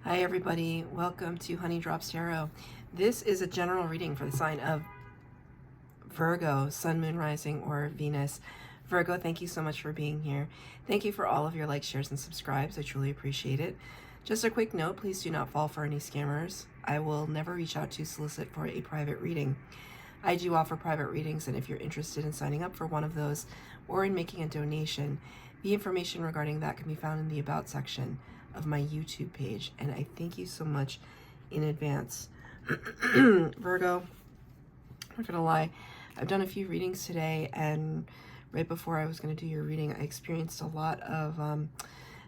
Hi everybody, welcome to Honey Drops Tarot. This is a general reading for the sign of Virgo, Sun, Moon, Rising, or Venus. Virgo, thank you so much for being here. Thank you for all of your likes, shares, and subscribes. I truly appreciate it. Just a quick note, please do not fall for any scammers. I will never reach out to solicit for a private reading. I do offer private readings, and if you're interested in signing up for one of those or in making a donation, the information regarding that can be found in the About section of my YouTube page, and I thank you so much in advance. Virgo, I'm not gonna lie, I've done a few readings today, and right before I was gonna do your reading, I experienced a lot of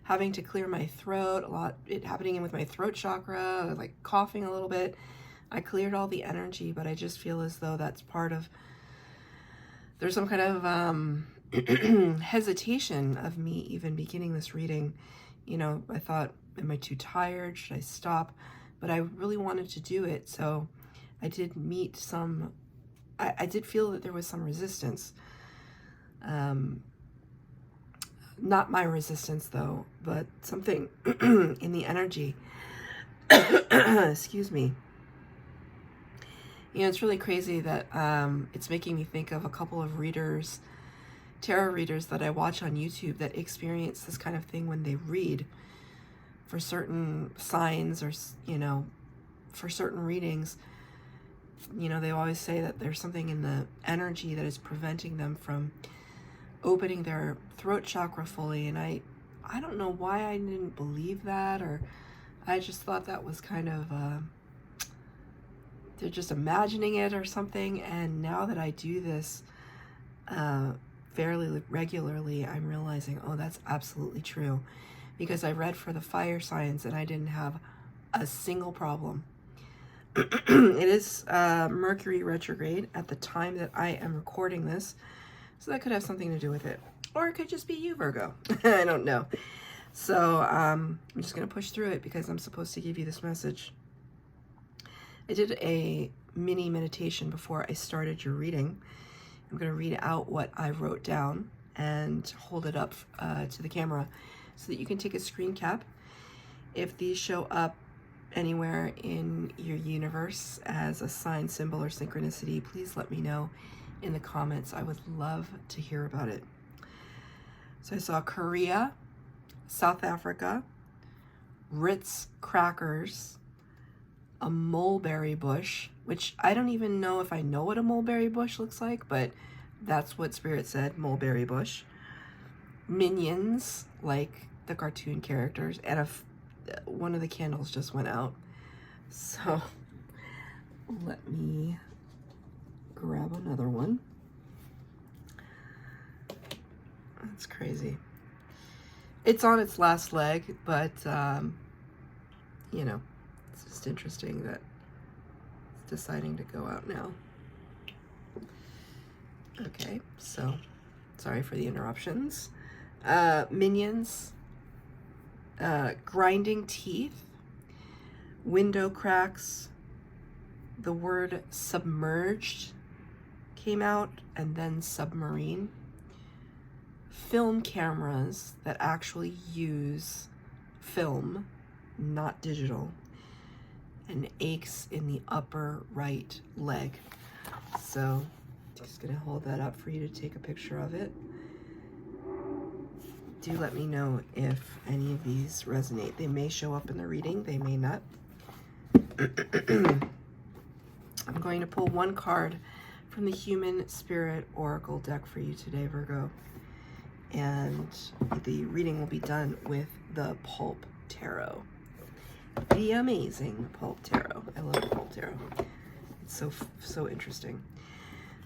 having to clear my throat, it happening with my throat chakra, like coughing a little bit. I cleared all the energy, but I just feel as though that's part of, there's some kind of hesitation of me even beginning this reading. You know, I thought, am I too tired? Should I stop? But I really wanted to do it. So I did meet some, I did feel that there was some resistance. Not my resistance though, but something in the energy. Excuse me. You know, it's really crazy that it's making me think of a couple of readers, tarot readers that I watch on YouTube that experience this kind of thing when they read for certain signs or, you know, for certain readings. You know, they always say that there's something in the energy that is preventing them from opening their throat chakra fully. And I don't know why I didn't believe that, or I just thought that was kind of, they're just imagining it or something. And now that I do this, fairly regularly, I'm realizing, oh, that's absolutely true, because I read for the fire signs and I didn't have a single problem. It is Mercury retrograde at the time that I am recording this, so that could have something to do with it, or it could just be you, Virgo. I don't know. So I'm just gonna push through it because I'm supposed to give you this message. I did a mini meditation before I started your reading. I'm going to read out what I wrote down and hold it up to the camera so that you can take a screen cap. If these show up anywhere in your universe as a sign, symbol, or synchronicity, please let me know in the comments. I would love to hear about it. So I saw Korea, South Africa, Ritz crackers, a mulberry bush, which I don't even know if I know what a mulberry bush looks like, but that's what Spirit said, mulberry bush. Minions, like the cartoon characters, and one of the candles just went out. So let me grab another one. That's crazy. It's on its last leg, but you know, it's just interesting that it's deciding to go out now. Okay, so sorry for the interruptions. Minions, grinding teeth, window cracks, the word submerged came out, and then submarine. Film cameras that actually use film, not digital, and aches in the upper right leg. So just gonna hold that up for you to take a picture of it. Do let me know if any of these resonate. They may show up in the reading, they may not. I'm going to pull one card from the Human Spirit Oracle deck for you today, Virgo. And the reading will be done with the Pulp Tarot. The amazing Pulp Tarot. I love the Pulp Tarot. It's so interesting.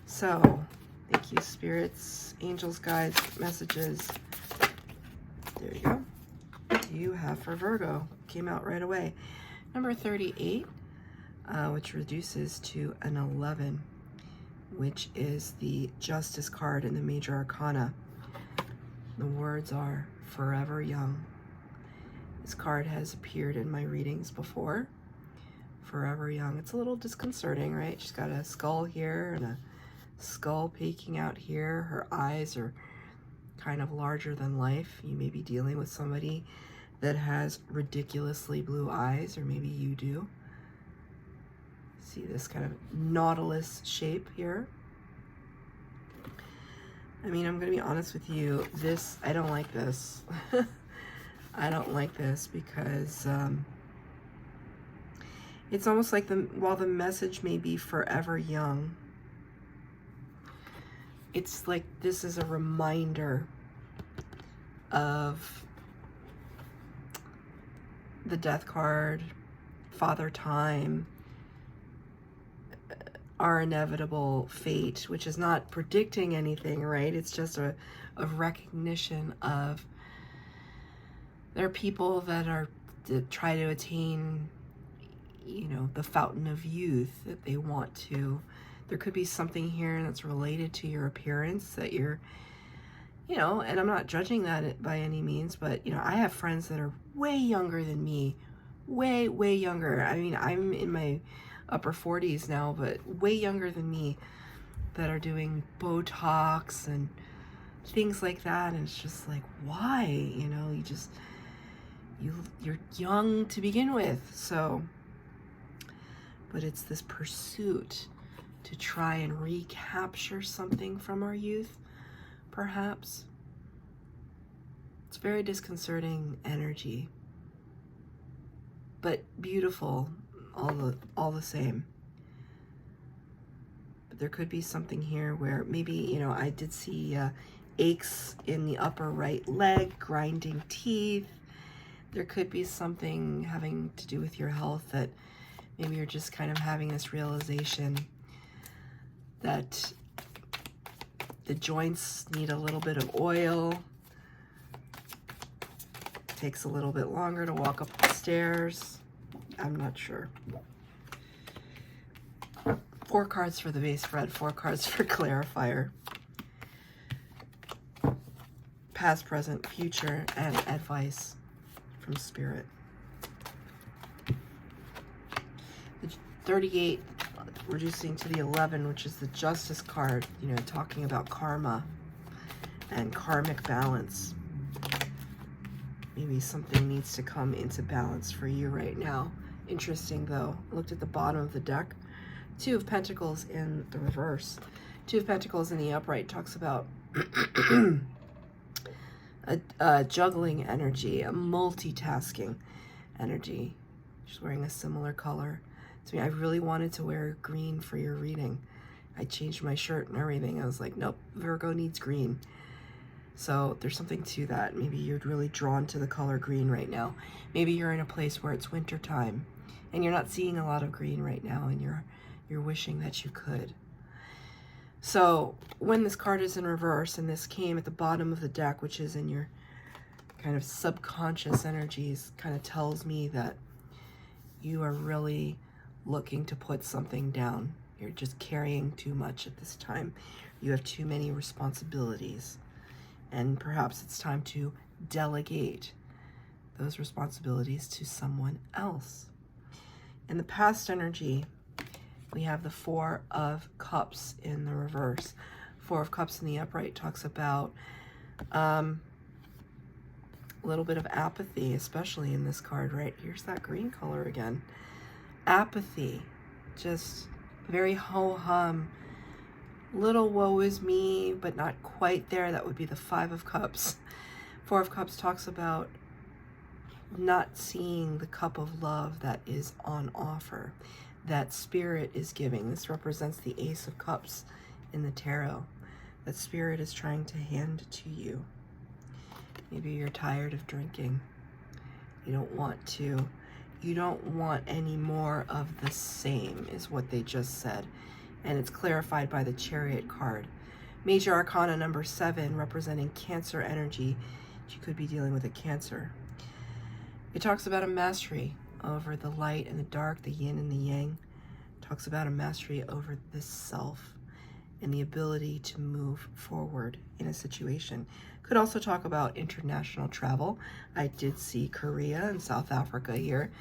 So, thank you, spirits, angels, guides, messages. There you go. You have for Virgo. Came out right away. Number 38, which reduces to an 11, which is the Justice card in the Major Arcana. The words are forever young. This card has appeared in my readings before. Forever young. It's a little disconcerting, right? She's got a skull here and a skull peeking out here. Her eyes are kind of larger than life. You may be dealing with somebody that has ridiculously blue eyes, or maybe you do. See this kind of nautilus shape here. I mean, I'm going to be honest with you. I don't like this. I don't like this because it's almost like while the message may be forever young, it's like this is a reminder of the death card, Father Time, our inevitable fate, which is not predicting anything, right? It's just a recognition of there are people that try to attain, you know, the fountain of youth that they want to. There could be something here that's related to your appearance that you're, you know, and I'm not judging that by any means, but, you know, I have friends that are way younger than me, way, way younger. I mean, I'm in my upper 40s now, but way younger than me, that are doing Botox and things like that. And it's just like, why? You know, you're young to begin with. So, but it's this pursuit to try and recapture something from our youth, perhaps. It's very disconcerting energy, but beautiful all the same. But there could be something here where maybe, you know, I did see aches in the upper right leg, grinding teeth. There could be something having to do with your health that maybe you're just kind of having this realization that the joints need a little bit of oil. It takes a little bit longer to walk up the stairs. I'm not sure. 4 cards for the base spread, 4 cards for clarifier. Past, present, future, and advice from Spirit. The 38 reducing to the 11, which is the Justice card, you know, talking about karma and karmic balance. Maybe something needs to come into balance for you right now. Interesting, though. I looked at the bottom of the deck. 2 of Pentacles in the reverse. 2 of Pentacles in the upright talks about a juggling energy, a multitasking energy. She's wearing a similar color to me. I really wanted to wear green for your reading. I changed my shirt and everything. I was like, nope, Virgo needs green. So there's something to that. Maybe you're really drawn to the color green right now. Maybe you're in a place where it's winter time and you're not seeing a lot of green right now, and you're wishing that you could. So when this card is in reverse, and this came at the bottom of the deck, which is in your kind of subconscious energies, kind of tells me that you are really looking to put something down. You're just carrying too much at this time. You have too many responsibilities, and perhaps it's time to delegate those responsibilities to someone else. In the past energy, we have the 4 of Cups in the reverse. 4 of Cups in the upright talks about a little bit of apathy, especially in this card, right? Here's that green color again. Apathy, just very ho-hum. Little woe is me, but not quite there. That would be the 5 of Cups. 4 of Cups talks about not seeing the cup of love that is on offer, that Spirit is giving. This represents the Ace of Cups in the tarot, that Spirit is trying to hand to you. Maybe you're tired of drinking. You don't want any more of the same, is what they just said. And it's clarified by the Chariot card. Major Arcana number 7, representing Cancer energy. You could be dealing with a Cancer. It talks about a mastery over the light and the dark, the yin and the yang. It talks about a mastery over the self and the ability to move forward in a situation. Could also talk about international travel. I did see Korea and South Africa here.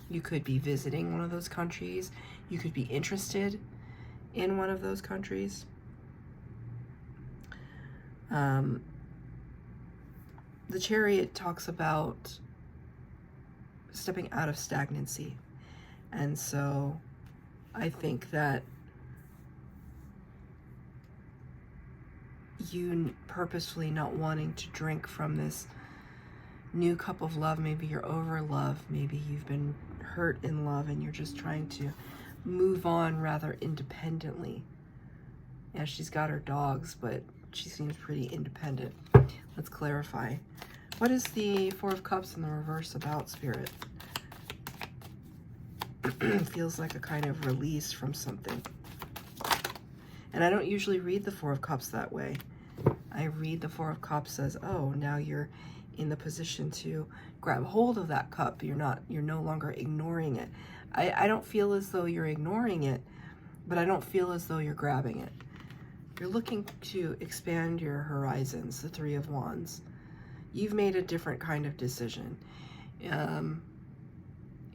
You could be visiting one of those countries. You could be interested in one of those countries. The Chariot talks about stepping out of stagnancy. And so I think that you purposefully not wanting to drink from this new cup of love, maybe you're over love, maybe you've been hurt in love and you're just trying to move on rather independently. Yeah, she's got her dogs, but she seems pretty independent. Let's clarify. What is the Four of Cups in the reverse about, Spirit? Feels like a kind of release from something. And I don't usually read the Four of Cups that way. I read the Four of Cups as, oh, now you're in the position to grab hold of that cup. You're no longer ignoring it. I don't feel as though you're ignoring it, but I don't feel as though you're grabbing it. You're looking to expand your horizons, the Three of Wands. You've made a different kind of decision.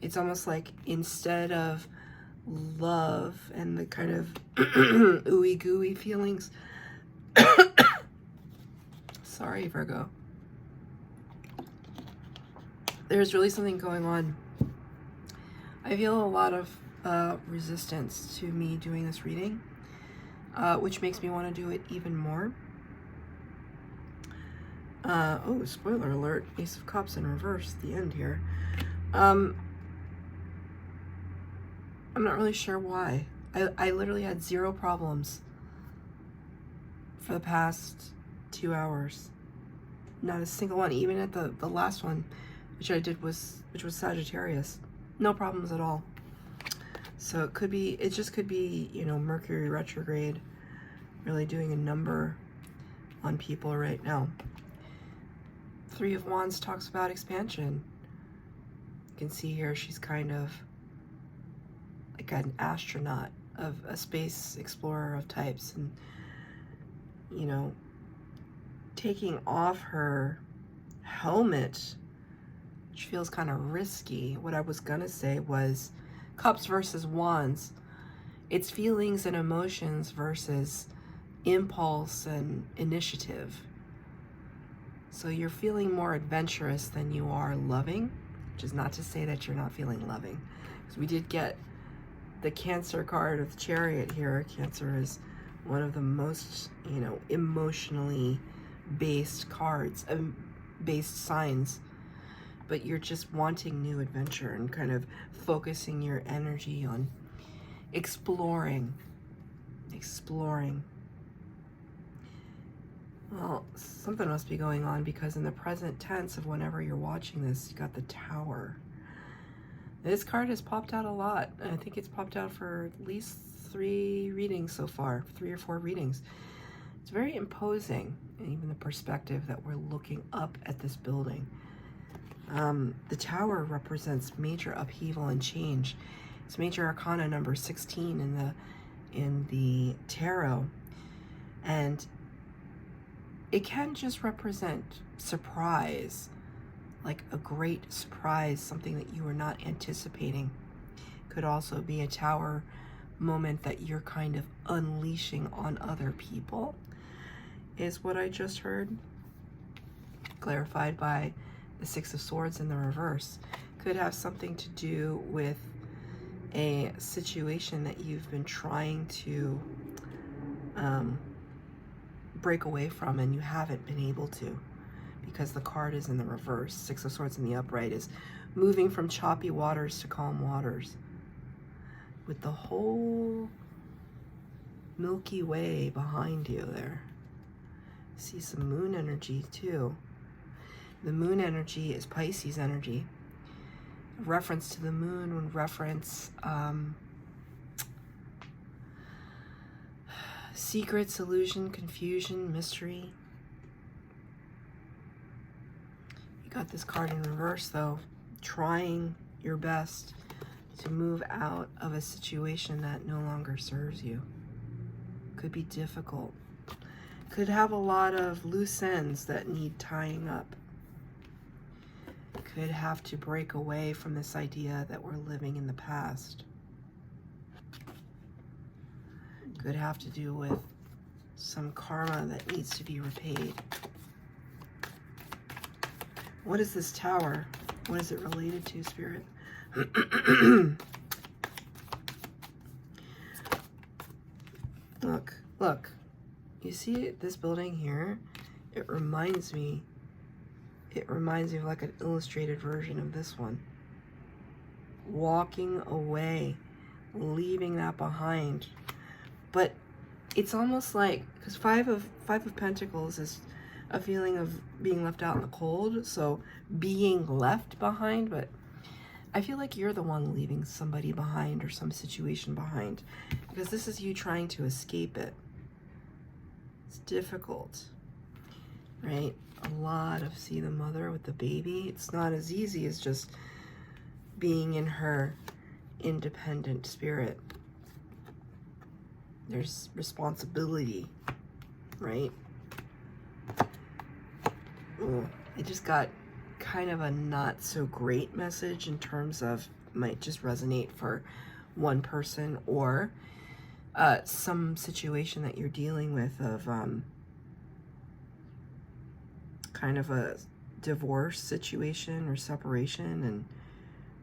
It's almost like instead of love and the kind of ooey gooey feelings. Sorry, Virgo. There's really something going on. I feel a lot of resistance to me doing this reading, which makes me want to do it even more. Oh, spoiler alert, Ace of Cups in reverse, the end here. I'm not really sure why. I literally had 0 problems for the past 2 hours. Not a single one, even at the last one, which was Sagittarius. No problems at all. So it just could be, you know, Mercury retrograde really doing a number on people right now. Three of Wands talks about expansion. You can see here she's kind of like an astronaut, of a space explorer of types, and, you know, taking off her helmet, which feels kind of risky. What I was gonna say was Cups versus Wands. It's feelings and emotions versus impulse and initiative. So you're feeling more adventurous than you are loving, which is not to say that you're not feeling loving. Because we did get the Cancer card of the Chariot here. Cancer is one of the most, you know, emotionally based cards, based signs. But you're just wanting new adventure and kind of focusing your energy on exploring. Well, something must be going on, because in the present tense of whenever you're watching this, you got the Tower. This card has popped out a lot. I think it's popped out for at least 3 readings so far, 3 or 4 readings. It's very imposing, and even the perspective that we're looking up at this building. The Tower represents major upheaval and change. It's major arcana number 16 in the tarot, and it can just represent surprise, like a great surprise, something that you were not anticipating. Could also be a Tower moment that you're kind of unleashing on other people, is what I just heard, clarified by the Six of Swords in the reverse. Could have something to do with a situation that you've been trying to break away from, and you haven't been able to, because the card is in the reverse. Six of Swords in the upright is moving from choppy waters to calm waters, with the whole Milky Way behind you there. See some moon energy too. The moon energy is Pisces energy. A reference to the moon would reference secrets, illusion, confusion, mystery. You got this card in reverse though, trying your best to move out of a situation that no longer serves you. Could be difficult. Could have a lot of loose ends that need tying up. Could have to break away from this idea that we're living in the past. Could have to do with some karma that needs to be repaid. What is this Tower? What is it related to, Spirit? Look. You see this building here? It reminds me of like an illustrated version of this one. Walking away, leaving that behind. But it's almost like, because five of Pentacles is a feeling of being left out in the cold, so being left behind, but I feel like you're the one leaving somebody behind or some situation behind, because this is you trying to escape it. It's difficult, right? A lot of, see the mother with the baby. It's not as easy as just being in her independent spirit. There's responsibility, right? Ooh, I just got kind of a not so great message in terms of, might just resonate for one person, or some situation that you're dealing with of kind of a divorce situation or separation, and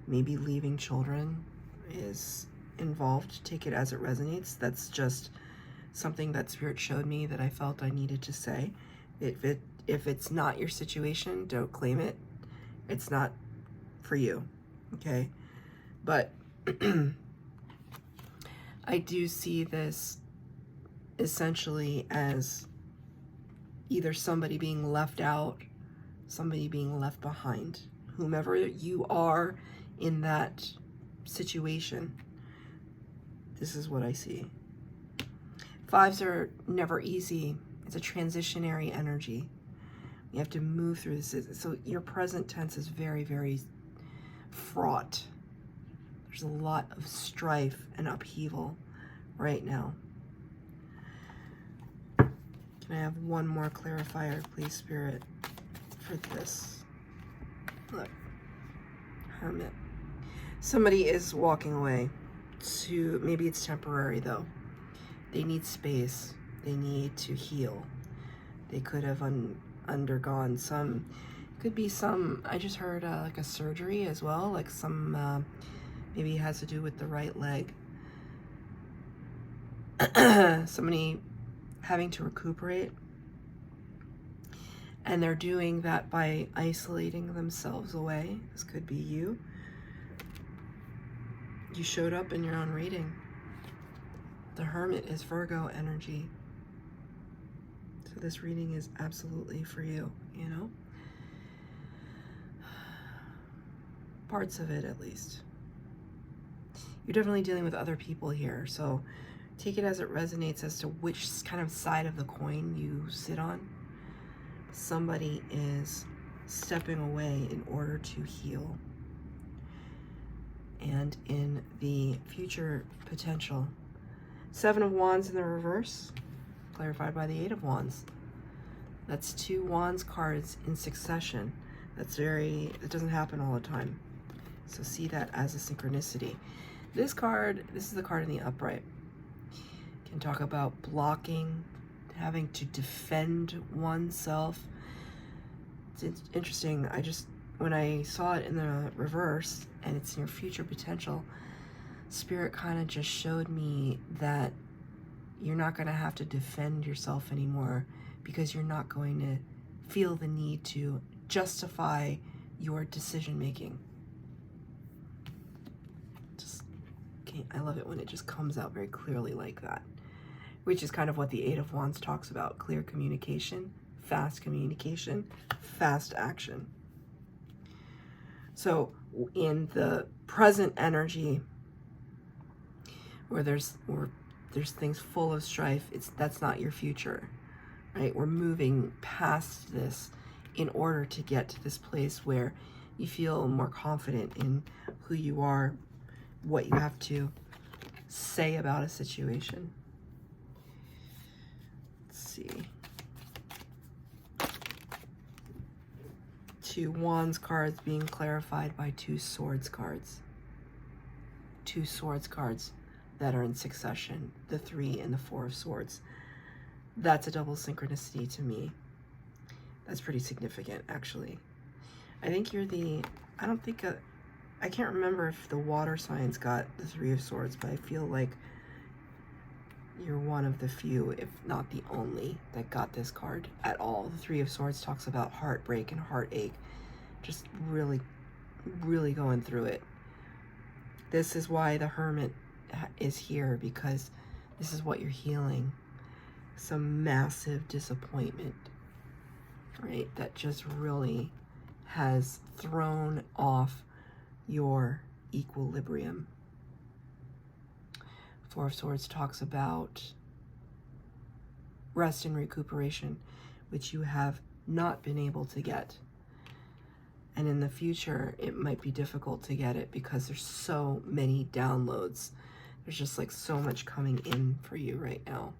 maybe leaving children is involved. Take it as it resonates. That's just something that Spirit showed me that I felt I needed to say. If it's not your situation, don't claim it. It's not for you, okay? But I do see this essentially as either somebody being left out, somebody being left behind. Whomever you are in that situation, this is what I see. Fives are never easy. It's a transitionary energy. You have to move through this. So your present tense is very, very fraught. There's a lot of strife and upheaval right now. Can I have one more clarifier, please, Spirit, for this? Look, Hermit. Somebody is walking away to, maybe it's temporary though. They need space. They need to heal. They could have undergone some, could be some, I just heard like a surgery as well, like some, maybe it has to do with the right leg. Somebody having to recuperate, and they're doing that by isolating themselves away. This could be you. You showed up in your own reading. The Hermit is Virgo energy. So this reading is absolutely for you, you know? Parts of it, at least. You're definitely dealing with other people here, so take it as it resonates as to which kind of side of the coin you sit on. Somebody is stepping away in order to heal. And in the future potential, 7 of Wands in the reverse, clarified by the 8 of Wands. That's 2 Wands cards in succession. It doesn't happen all the time. So see that as a synchronicity. This card, this is the card in the upright. Can talk about blocking, having to defend oneself. It's interesting. When I saw it in the reverse and it's in your future potential, Spirit kind of just showed me that you're not going to have to defend yourself anymore, because you're not going to feel the need to justify your decision making. I love it when it just comes out very clearly like that, which is kind of what the 8 of Wands talks about. Clear communication, fast action. So in the present energy, where there's things full of strife, that's not your future, right? We're moving past this in order to get to this place where you feel more confident in who you are, what you have to say about a situation. Let's see. 2 Wands cards being clarified by 2 Swords cards. 2 Swords cards that are in succession, the 3 and the 4 of Swords. That's a double synchronicity to me. That's pretty significant, actually. I think you're the I don't think, I can't remember if the water signs got the Three of Swords, but I feel like you're one of the few, if not the only, that got this card at all. The Three of Swords talks about heartbreak and heartache, just really, really going through it. This is why the Hermit is here, because this is what you're healing. Some massive disappointment, right? That just really has thrown off your equilibrium. Four of Swords talks about rest and recuperation, which you have not been able to get. And in the future, it might be difficult to get it because there's so many downloads. There's just like so much coming in for you right now.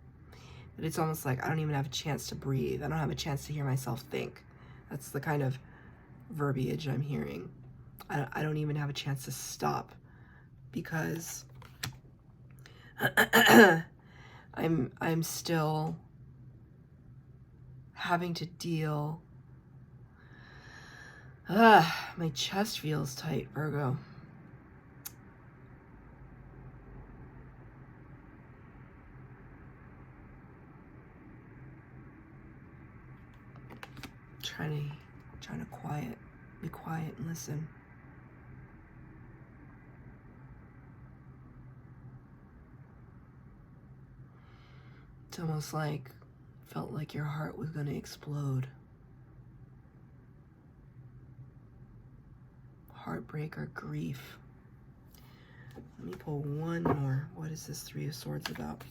But it's almost like I don't even have a chance to breathe. I don't have a chance to hear myself think. That's the kind of verbiage I'm hearing. I don't even have a chance to stop because I'm still having to deal. My chest feels tight, Virgo. Trying to be quiet and listen. It's almost like, felt like your heart was going to explode. Heartbreak or grief. Let me pull one more. What is this Three of Swords about?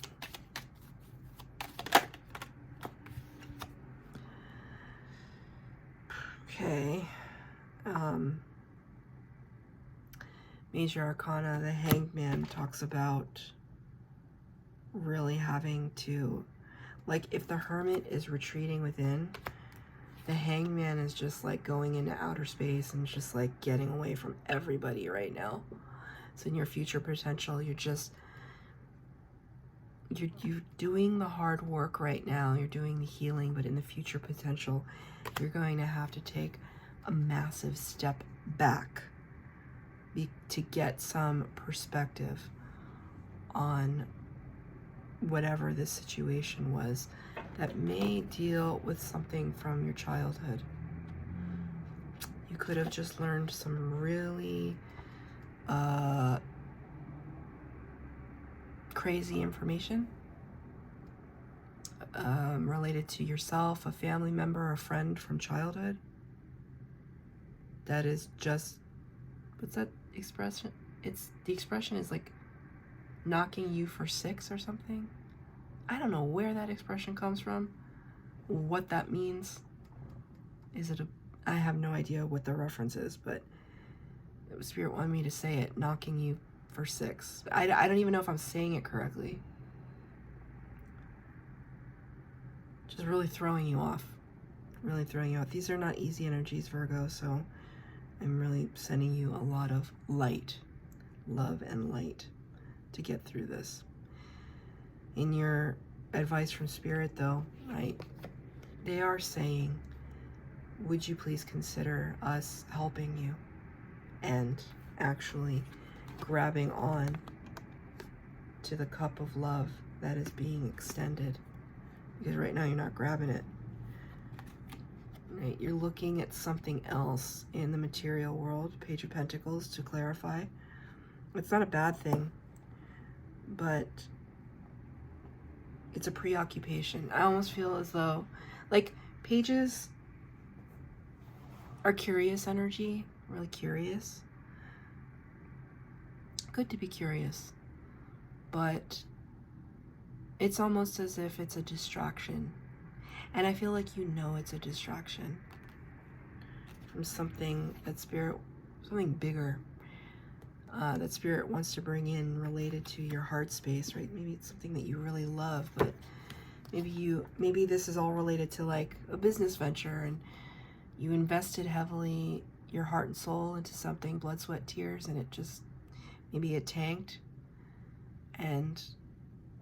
Okay. Major Arcana, the Hanged Man, talks about really having to, like, if the Hermit is retreating within, the Hanged Man is just like going into outer space and just like getting away from everybody right now. So in your future potential, you're doing the hard work right now. You're doing the healing, but in the future potential, you're going to have to take a massive step back to get some perspective on whatever this situation was that may deal with something from your childhood. You could have just learned some really crazy information related to yourself, a family member, a friend from childhood. That is just, what's that expression? The expression is like knocking you for six or something. I don't know where that expression comes from, what that means. I have no idea what the reference is, but Spirit wanted me to say it, knocking you for six. I don't even know if I'm saying it correctly. Just really throwing you off. Really throwing you off. These are not easy energies, Virgo, so I'm really sending you a lot of light, love and light to get through this. In your advice from Spirit, though, right, they are saying, would you please consider us helping you and actually grabbing on to the cup of love that is being extended? Because right now you're not grabbing it. Right? You're looking at something else in the material world. Page of Pentacles, to clarify. It's not a bad thing, but it's a preoccupation. I almost feel as though, like, pages are curious energy, really curious. Good to be curious, but it's almost as if it's a distraction. And I feel like you know it's a distraction from something that something bigger, that Spirit wants to bring in related to your heart space, right? Maybe it's something that you really love, but maybe this is all related to like a business venture, and you invested heavily your heart and soul into something, blood, sweat, tears, and maybe it tanked, and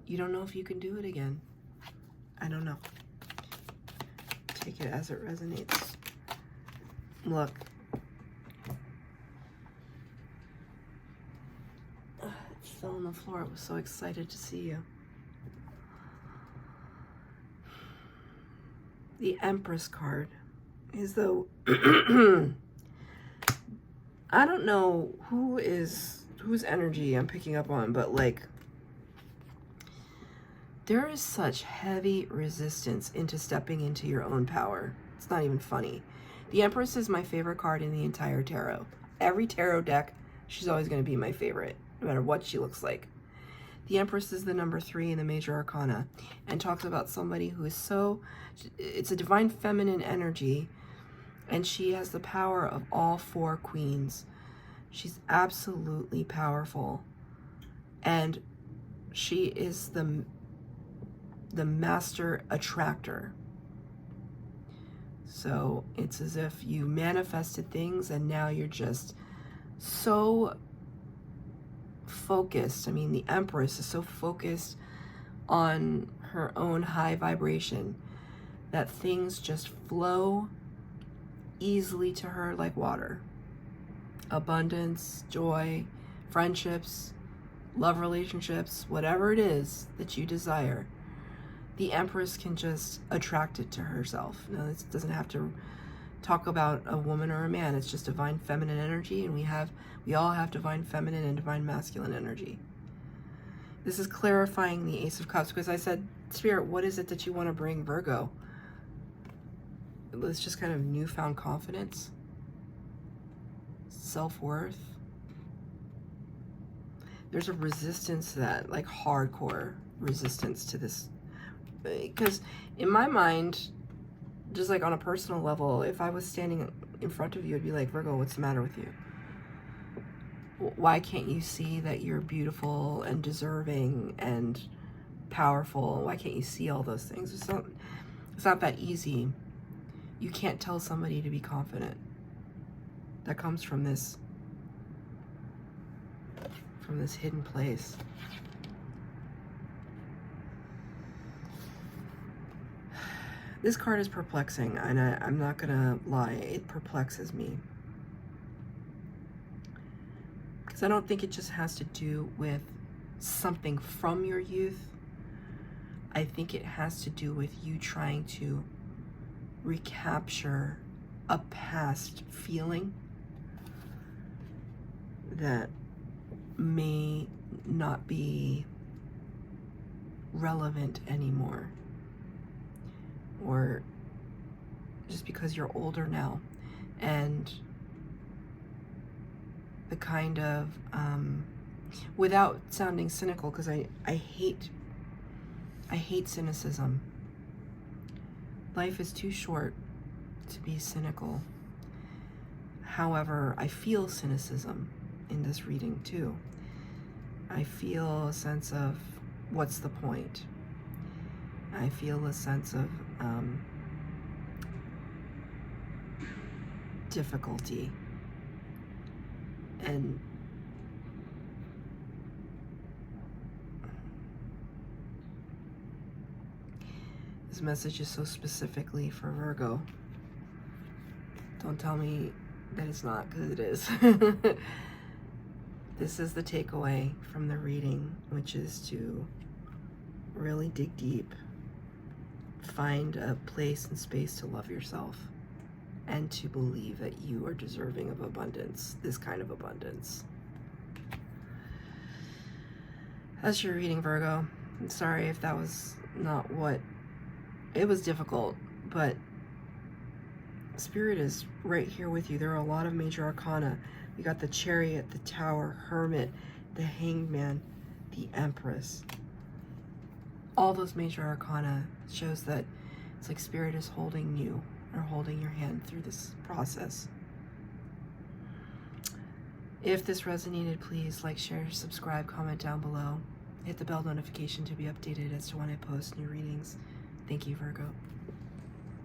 you don't know if you can do it again. I don't know. Take it as it resonates. Look, fell on the floor. I was so excited to see you. The Empress card is though I don't know whose energy I'm picking up on, but like there is such heavy resistance into stepping into your own power. It's not even funny. The Empress is my favorite card in the entire tarot. Every tarot deck, she's always going to be my favorite, no matter what she looks like. The Empress is the number 3 in the Major Arcana and talks about somebody who is so, it's a divine feminine energy, and she has the power of all 4 queens. She's absolutely powerful, and she is the master attractor. So it's as if you manifested things and now you're just so focused. I mean, the Empress is so focused on her own high vibration that things just flow easily to her like water. Abundance, joy, friendships, love relationships, whatever it is that you desire, the Empress can just attract it to herself. Now, this doesn't have to talk about a woman or a man. It's just divine feminine energy, and we all have divine feminine and divine masculine energy. This is clarifying the Ace of Cups, because I said, Spirit, what is it that you want to bring Virgo? It's just kind of newfound confidence, self-worth. There's a resistance to that, like hardcore resistance to this. Because in my mind, just like on a personal level, if I was standing in front of you, I'd be like, Virgo, what's the matter with you? Why can't you see that you're beautiful and deserving and powerful? Why can't you see all those things? It's not that easy. You can't tell somebody to be confident. That comes from this hidden place. This card is perplexing, and I'm not gonna lie, it perplexes me. Because I don't think it just has to do with something from your youth. I think it has to do with you trying to recapture a past feeling that may not be relevant anymore. Or just because you're older now, and the kind of, without sounding cynical, because I hate cynicism. Life is too short to be cynical. However, I feel cynicism in this reading too. I feel a sense of, what's the point? I feel a sense of difficulty, and this message is so specifically for Virgo. Don't tell me that it's not, because it is. This is the takeaway from the reading, which is to really dig deep, find a place and space to love yourself, and to believe that you are deserving of abundance, this kind of abundance. That's your reading, Virgo. I'm sorry if that was not what, it was difficult, but Spirit is right here with you. There are a lot of major arcana. We got the Chariot, the Tower, Hermit, the Hanged Man, the Empress. All those major arcana shows that it's like Spirit is holding you, or holding your hand through this process. If this resonated, please like, share, subscribe, comment down below. Hit the bell notification to be updated as to when I post new readings. Thank you, Virgo.